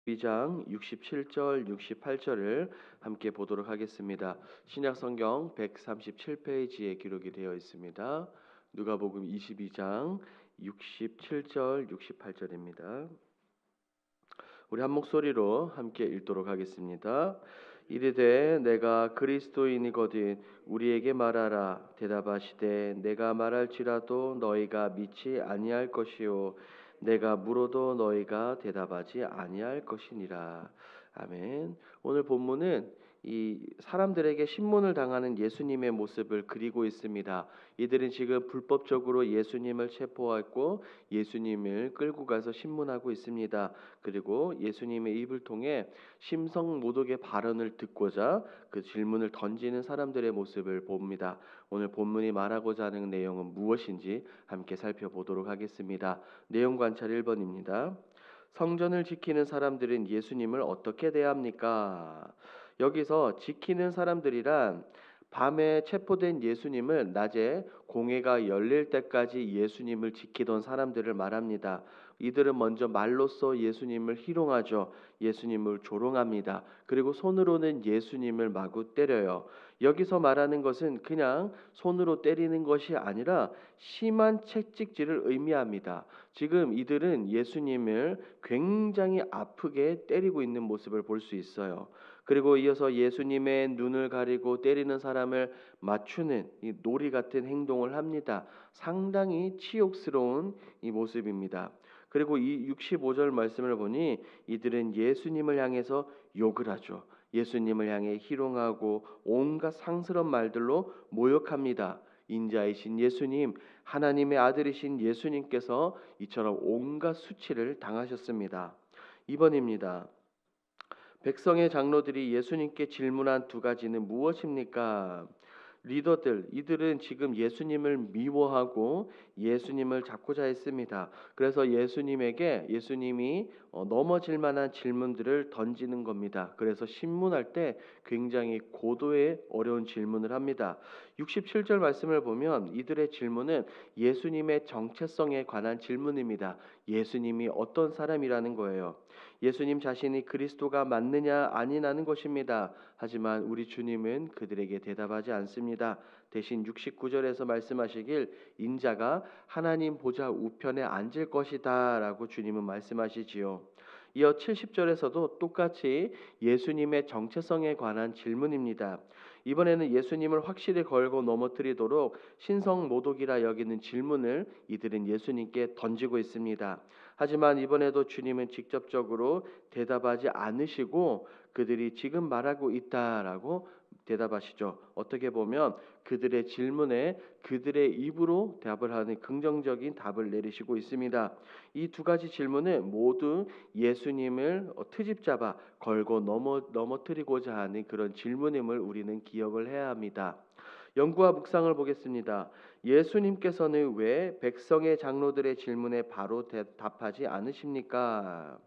2장 67절, 68절을 함께 보도록 하겠습니다. 신약성경 137페이지에 기록이 되어 있습니다. 누가복음 22장 67절, 68절입니다. 우리 한 목소리로 함께 읽도록 하겠습니다. 이르되 내가 그리스도인이거든 우리에게 말하라. 대답하시되 내가 말할지라도 너희가 믿지 아니할 것이요 내가 물어도 너희가 대답하지 아니할 것이니라. 아멘. 오늘 본문은 이 사람들에게 신문을 당하는 예수님의 모습을 그리고 있습니다. 이들은 지금 불법적으로 예수님을 체포했고 예수님을 끌고 가서 신문하고 있습니다. 그리고 예수님의 입을 통해 심성모독의 발언을 듣고자 그 질문을 던지는 사람들의 모습을 봅니다. 오늘 본문이 말하고자 하는 내용은 무엇인지 함께 살펴보도록 하겠습니다. 내용 관찰 1번입니다. 성전을 지키는 사람들은 예수님을 어떻게 대합니까? 여기서 지키는 사람들이란 밤에 체포된 예수님을 낮에 공회가 열릴 때까지 예수님을 지키던 사람들을 말합니다. 이들은 먼저 말로써 예수님을 희롱하죠. 예수님을 조롱합니다. 그리고 손으로는 예수님을 마구 때려요. 여기서 말하는 것은 그냥 손으로 때리는 것이 아니라 심한 채찍질을 의미합니다. 지금 이들은 예수님을 굉장히 아프게 때리고 있는 모습을 볼 수 있어요. 그리고 이어서 예수님의 눈을 가리고 때리는 사람을 맞추는 이 놀이 같은 행동을 합니다. 상당히 치욕스러운 이 모습입니다. 그리고 이 65절 말씀을 보니 이들은 예수님을 향해서 욕을 하죠. 예수님을 향해 희롱하고 온갖 상스러운 말들로 모욕합니다. 인자이신 예수님, 하나님의 아들이신 예수님께서 이처럼 온갖 수치를 당하셨습니다. 2번입니다. 백성의 장로들이 예수님께 질문한 두 가지는 무엇입니까? 리더들, 이들은 지금 예수님을 미워하고 예수님을 잡고자 했습니다. 그래서 예수님이 넘어질 만한 질문들을 던지는 겁니다. 그래서 신문할 때 굉장히 고도의 어려운 질문을 합니다. 67절 말씀을 보면 이들의 질문은 예수님의 정체성에 관한 질문입니다. 예수님이 어떤 사람이라는 거예요. 예수님 자신이 그리스도가 맞느냐 아니냐는 것입니다. 하지만 우리 주님은 그들에게 대답하지 않습니다. 대신 69절에서 말씀하시길 인자가 하나님 보좌 우편에 앉을 것이다 라고 주님은 말씀하시지요. 이어 70절에서도 똑같이 예수님의 정체성에 관한 질문입니다. 이번에는 예수님을 확실히 걸고 넘어뜨리도록 신성모독이라 여기는 질문을 이들은 예수님께 던지고 있습니다. 하지만 이번에도 주님은 직접적으로 대답하지 않으시고 그들이 지금 말하고 있다라고 대답하시죠. 어떻게 보면 그들의 질문에 그들의 입으로 답을 하는 긍정적인 답을 내리시고 있습니다. 이 두 가지 질문은 모두 예수님을 트집 잡아 걸고 넘어뜨리고자 하는 그런 질문임을 우리는 기억을 해야 합니다. 연구와 묵상을 보겠습니다. 예수님께서는 왜 백성의 장로들의 질문에 바로 답하지 않으십니까?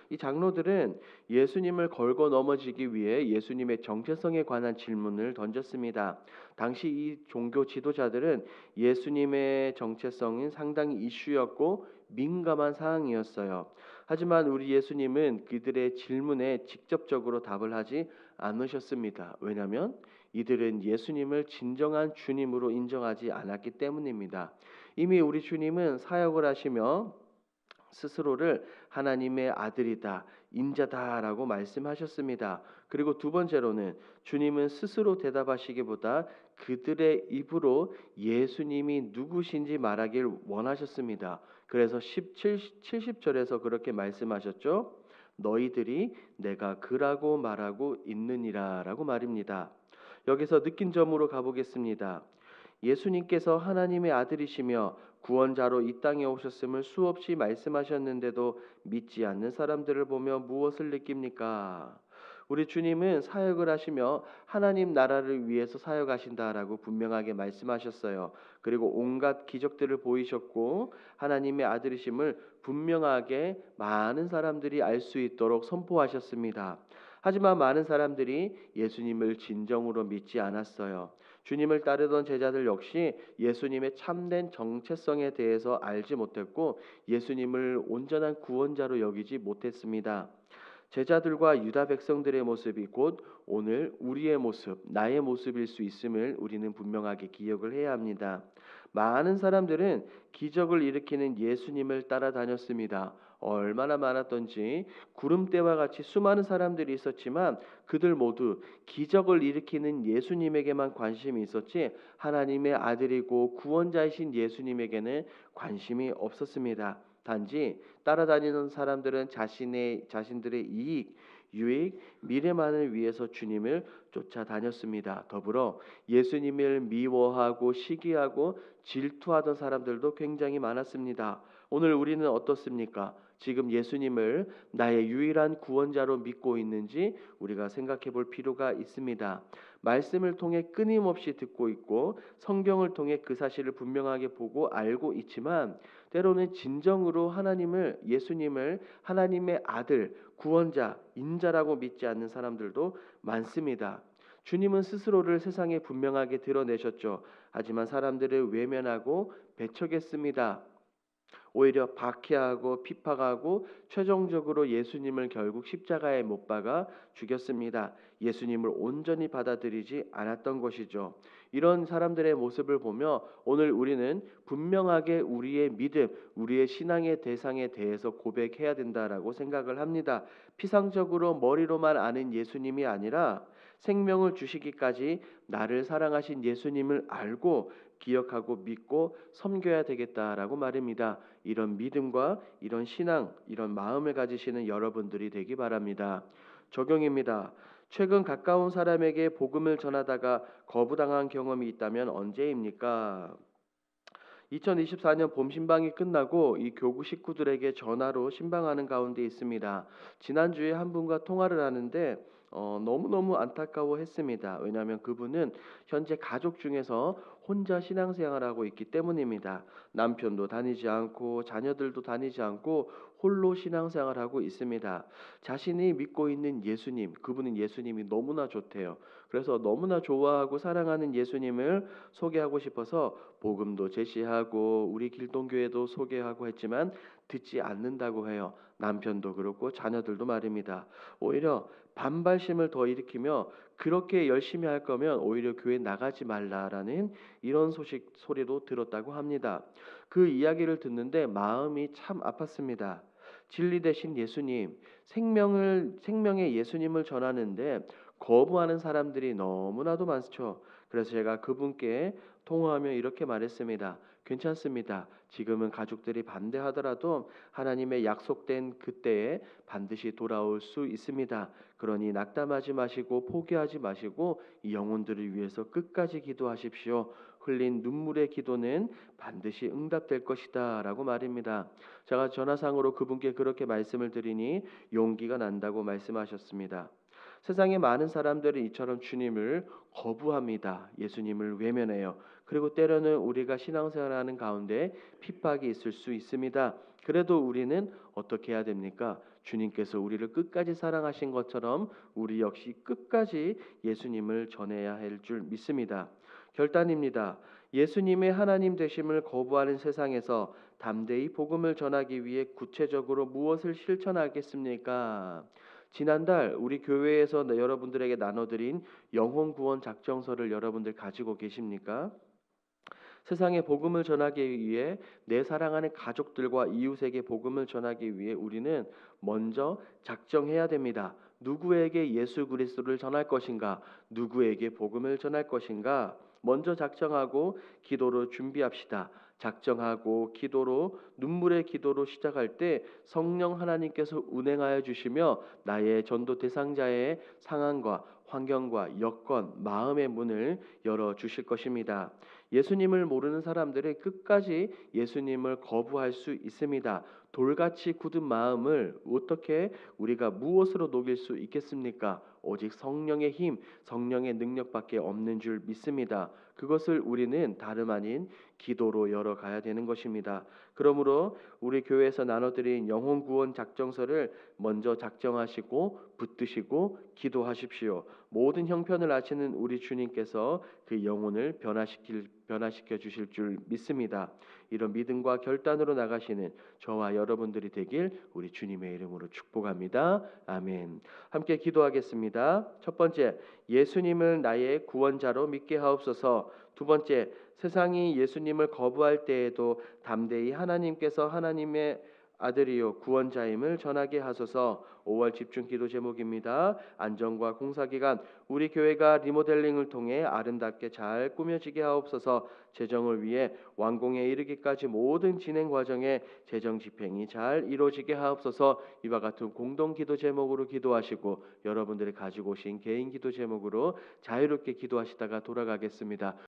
이 장로들은 예수님을 걸고 넘어지기 위해 예수님의 정체성에 관한 질문을 던졌습니다. 당시 이 종교 지도자들은 예수님의 정체성은 상당히 이슈였고 민감한 사항이었어요. 하지만 우리 예수님은 그들의 질문에 직접적으로 답을 하지 않으셨습니다. 왜냐하면 이들은 예수님을 진정한 주님으로 인정하지 않았기 때문입니다. 이미 우리 주님은 사역을 하시며 스스로를 하나님의 아들이다, 인자다라고 말씀하셨습니다. 그리고 두 번째로는 주님은 스스로 대답하시기보다 그들의 입으로 예수님이 누구신지 말하길 원하셨습니다. 그래서 70절에서 그렇게 말씀하셨죠. 너희들이 내가 그라고 말하고 있느니라라고 말입니다. 여기서 느낀 점으로 가보겠습니다. 예수님께서 하나님의 아들이시며 구원자로 이 땅에 오셨음을 수없이 말씀하셨는데도 믿지 않는 사람들을 보며 무엇을 느낍니까? 우리 주님은 사역을 하시며 하나님 나라를 위해서 사역하신다라고 분명하게 말씀하셨어요. 그리고 온갖 기적들을 보이셨고 하나님의 아들이심을 분명하게 많은 사람들이 알 수 있도록 선포하셨습니다. 하지만 많은 사람들이 예수님을 진정으로 믿지 않았어요. 주님을 따르던 제자들 역시 예수님의 참된 정체성에 대해서 알지 못했고 예수님을 온전한 구원자로 여기지 못했습니다. 제자들과 유다 백성들의 모습이 곧 오늘 우리의 모습, 나의 모습일 수 있음을 우리는 분명하게 기억을 해야 합니다. 많은 사람들은 기적을 일으키는 예수님을 따라다녔습니다. 얼마나 많았던지 구름대와 같이 수많은 사람들이 있었지만 그들 모두 기적을 일으키는 예수님에게만 관심이 있었지 하나님의 아들이고 구원자이신 예수님에게는 관심이 없었습니다. 단지 따라다니는 사람들은 자신들의 이익, 유익, 미래만을 위해서 주님을 쫓아다녔습니다. 더불어 예수님을 미워하고 시기하고 질투하던 사람들도 굉장히 많았습니다. 오늘 우리는 어떻습니까? 지금 예수님을 나의 유일한 구원자로 믿고 있는지 우리가 생각해 볼 필요가 있습니다. 말씀을 통해 끊임없이 듣고 있고 성경을 통해 그 사실을 분명하게 보고 알고 있지만 때로는 진정으로 예수님을 하나님의 아들, 구원자, 인자라고 믿지 않는 사람들도 많습니다. 주님은 스스로를 세상에 분명하게 드러내셨죠. 하지만 사람들을 외면하고 배척했습니다. 오히려 박해하고 핍박하고 최종적으로 예수님을 결국 십자가에 못 박아 죽였습니다. 예수님을 온전히 받아들이지 않았던 것이죠. 이런 사람들의 모습을 보며 오늘 우리는 분명하게 우리의 믿음, 우리의 신앙의 대상에 대해서 고백해야 된다라고 생각을 합니다. 피상적으로 머리로만 아는 예수님이 아니라 생명을 주시기까지 나를 사랑하신 예수님을 알고 기억하고 믿고 섬겨야 되겠다라고 말입니다. 이런 믿음과 이런 신앙, 이런 마음을 가지시는 여러분들이 되기 바랍니다. 적용입니다. 최근 가까운 사람에게 복음을 전하다가 거부당한 경험이 있다면 언제입니까? 2024년 봄 신방이 끝나고 이 교구 식구들에게 전화로 신방하는 가운데 있습니다. 지난주에 한 분과 통화를 하는데 너무너무 안타까워했습니다. 왜냐하면 그분은 현재 가족 중에서 혼자 신앙생활하고 있기 때문입니다. 남편도 다니지 않고 자녀들도 다니지 않고 홀로 신앙생활하고 있습니다. 자신이 믿고 있는 예수님, 그분은 예수님이 너무나 좋대요. 그래서 너무나 좋아하고 사랑하는 예수님을 소개하고 싶어서 복음도 제시하고 우리 길동교회도 소개하고 했지만 듣지 않는다고 해요. 남편도 그렇고 자녀들도 말입니다. 오히려 반발심을 더 일으키며 그렇게 열심히 할 거면 오히려 교회 나가지 말라라는 이런 소리도 들었다고 합니다. 그 이야기를 듣는데 마음이 참 아팠습니다. 진리 대신 예수님, 생명의 예수님을 전하는데 거부하는 사람들이 너무나도 많죠. 그래서 제가 그분께 통화하며 이렇게 말했습니다. 괜찮습니다. 지금은 가족들이 반대하더라도 하나님의 약속된 그때에 반드시 돌아올 수 있습니다. 그러니 낙담하지 마시고 포기하지 마시고 이 영혼들을 위해서 끝까지 기도하십시오. 흘린 눈물의 기도는 반드시 응답될 것이다 라고 말입니다. 제가 전화상으로 그분께 그렇게 말씀을 드리니 용기가 난다고 말씀하셨습니다. 세상에 많은 사람들이 이처럼 주님을 거부합니다. 예수님을 외면해요. 그리고 때로는 우리가 신앙생활하는 가운데 핍박이 있을 수 있습니다. 그래도 우리는 어떻게 해야 됩니까? 주님께서 우리를 끝까지 사랑하신 것처럼 우리 역시 끝까지 예수님을 전해야 할 줄 믿습니다. 결단입니다. 예수님의 하나님 되심을 거부하는 세상에서 담대히 복음을 전하기 위해 구체적으로 무엇을 실천하겠습니까? 지난달 우리 교회에서 여러분들에게 나눠드린 영혼 구원 작정서를 여러분들 가지고 계십니까? 세상에 복음을 전하기 위해 내 사랑하는 가족들과 이웃에게 복음을 전하기 위해 우리는 먼저 작정해야 됩니다. 누구에게 예수 그리스도를 전할 것인가? 누구에게 복음을 전할 것인가? 먼저 작정하고 기도로 준비합시다. 작정하고 기도로 눈물의 기도로 시작할 때 성령 하나님께서 운행하여 주시며 나의 전도 대상자의 상황과 환경과 여건, 마음의 문을 열어 주실 것입니다. 예수님을 모르는 사람들이 끝까지 예수님을 거부할 수 있습니다. 돌같이 굳은 마음을 어떻게 우리가 무엇으로 녹일 수 있겠습니까? 오직 성령의 힘, 성령의 능력밖에 없는 줄 믿습니다. 그것을 우리는 다름 아닌 기도로 열어가야 되는 것입니다. 그러므로 우리 교회에서 나눠드린 영혼 구원 작정서를 먼저 작정하시고 붙드시고 기도하십시오. 모든 형편을 아시는 우리 주님께서 그 영혼을 변화시켜 주실 줄 믿습니다. 이런 믿음과 결단으로 나가시는 저와 여러분들이 되길 우리 주님의 이름으로 축복합니다. 아멘. 함께 기도하겠습니다. 첫 번째, 예수님을 나의 구원자로 믿게 하옵소서. 두 번째, 세상이 예수님을 거부할 때에도 담대히 하나님께서 하나님의 아들이요 구원자임을 전하게 하소서. 5월 집중 기도 제목입니다. 안정과 공사기간 우리 교회가 리모델링을 통해 아름답게 잘 꾸며지게 하옵소서. 재정을 위해 완공에 이르기까지 모든 진행 과정에 재정 집행이 잘 이루어지게 하옵소서. 이와 같은 공동 기도 제목으로 기도하시고 여러분들이 가지고 오신 개인 기도 제목으로 자유롭게 기도하시다가 돌아가겠습니다.